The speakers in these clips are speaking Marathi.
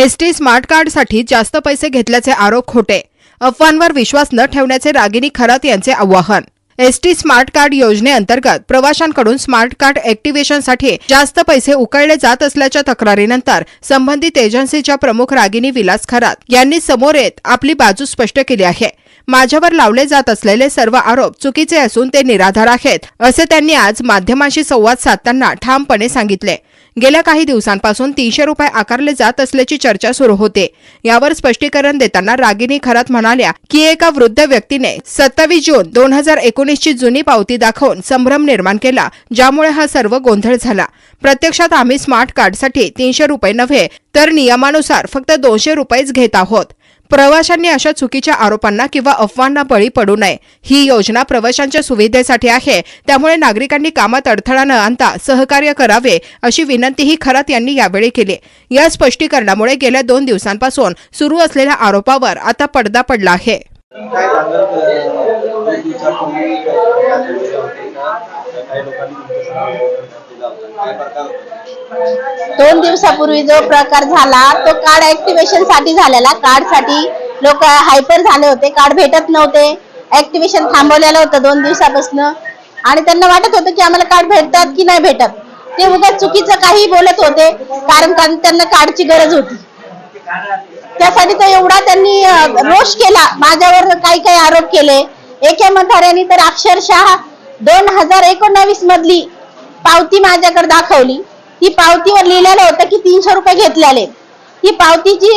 एसटी स्मार्ट कार्डसाठी जास्त पैसे घेतल्याचे आरोप खोटे. अफवांवर विश्वास न ठेवण्याचे रागिनी खरात यांचे आवाहन. एसटी स्मार्ट कार्ड योजनेअंतर्गत प्रवाशांकडून स्मार्ट कार्ड ऍक्टिव्हेशनसाठी जास्त पैसे उकळले जात असल्याच्या तक्रारीनंतर संबंधित एजन्सीच्या प्रमुख रागिनी विलास खरात यांनी समोर येत आपली बाजू स्पष्ट केली आहे. माझ्यावर लावले जात असलेले सर्व आरोप चुकीचे असून ते निराधार आहेत, असे त्यांनी आज माध्यमांशी संवाद साधताना ठामपणे सांगितले. गेल्या काही दिवसांपासून 300 रुपये आकारले जात असल्याची चर्चा सुरू होते. यावर स्पष्टीकरण देताना रागिनी खरात म्हणाल्या की एका वृद्ध व्यक्तीने 27 जून 2019 ची जुनी पावती दाखवून संभ्रम निर्माण केला, ज्यामुळे हा सर्व गोंधळ झाला. प्रत्यक्षात आम्ही स्मार्ट कार्डसाठी 300 रुपये नव्हे तर नियमानुसार फक्त 200 रुपयेच घेत आहोत. प्रवाशांनी अशा चुकीच्या आरोपांना किंवा अफवांना बळी पडू नये. ही योजना प्रवाशांच्या सुविधेसाठी आहे, त्यामुळे नागरिकांनी कामात अडथळा न आणता सहकार्य करावे, अशी विनंतीही खरात यांनी यावेळी केली. या स्पष्टीकरणामुळे गेल्या 2 दिवसांपासून सुरू असलेल्या आरोपावर आता पडदा पडला आहे. 2 दिवसापूर्वी जो प्रकार झाला तो कार्ड ऍक्टिव्हेशन साठी झालेला. कार्ड साठी लोक हायपर झाले होते, कार्ड भेटत नव्हते, ऍक्टिव्हेशन थांबवलेलं होतं 2 दिवसापासून आणि त्यांना वाटत होतं की आम्हाला कार्ड भेटतात की नाही भेटत. ते उगाच चुकीचं काही बोलत होते कारण त्यांना कार्डची गरज होती. त्यासाठी तो एवढा त्यांनी रोष केला, माझ्यावर काही काही आरोप केले. एका म्हाताऱ्याने तर अक्षरशः 2019 मधली पावती माझ्याकडे दाखवली. ही पावतीवर लिहिलेलं होतं की 300 रुपये घेतलेले. ही पावतीची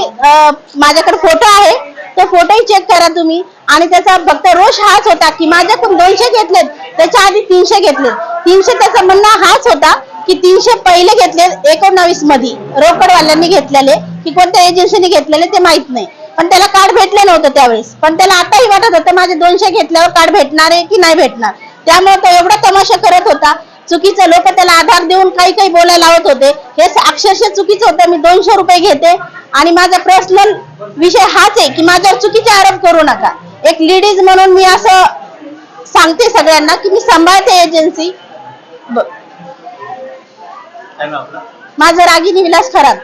माझ्याकडे फोटो आहे, तो फोटोही चेक करा तुम्ही. आणि त्याचा फक्त रोष हाच होता की माझ्याकडून 200 घेतलेत, त्याच्या आधी 300 घेतलेत. 300 त्याचा म्हणणं हाच होता की 300 पहिले घेतले 19 मध्ये रोकडवाल्यांनी घेतलेले, की कोणत्या एजन्सीने घेतलेले ते माहित नाही, पण त्याला कार्ड भेटलं नव्हतं त्यावेळेस. पण त्याला आताही वाटत होतं माझे 200 घेतल्यावर कार्ड भेटणार आहे की नाही भेटणार. त्यामुळे तो एवढा तमाशा करत होता. चुकीचं लोक त्याला आधार देऊन काही काही बोलायला लावत होते. हे अक्षरशः चुकीचं होतं. मी 200 रुपये घेते आणि माझा पर्सनल विषय हाच आहे की माझ्यावर चुकीचे आरोप करू नका. एक लेडीज म्हणून मी असं सांगते सगळ्यांना की मी सांभाळते एजन्सी. माझं रागिनी विलास खरात.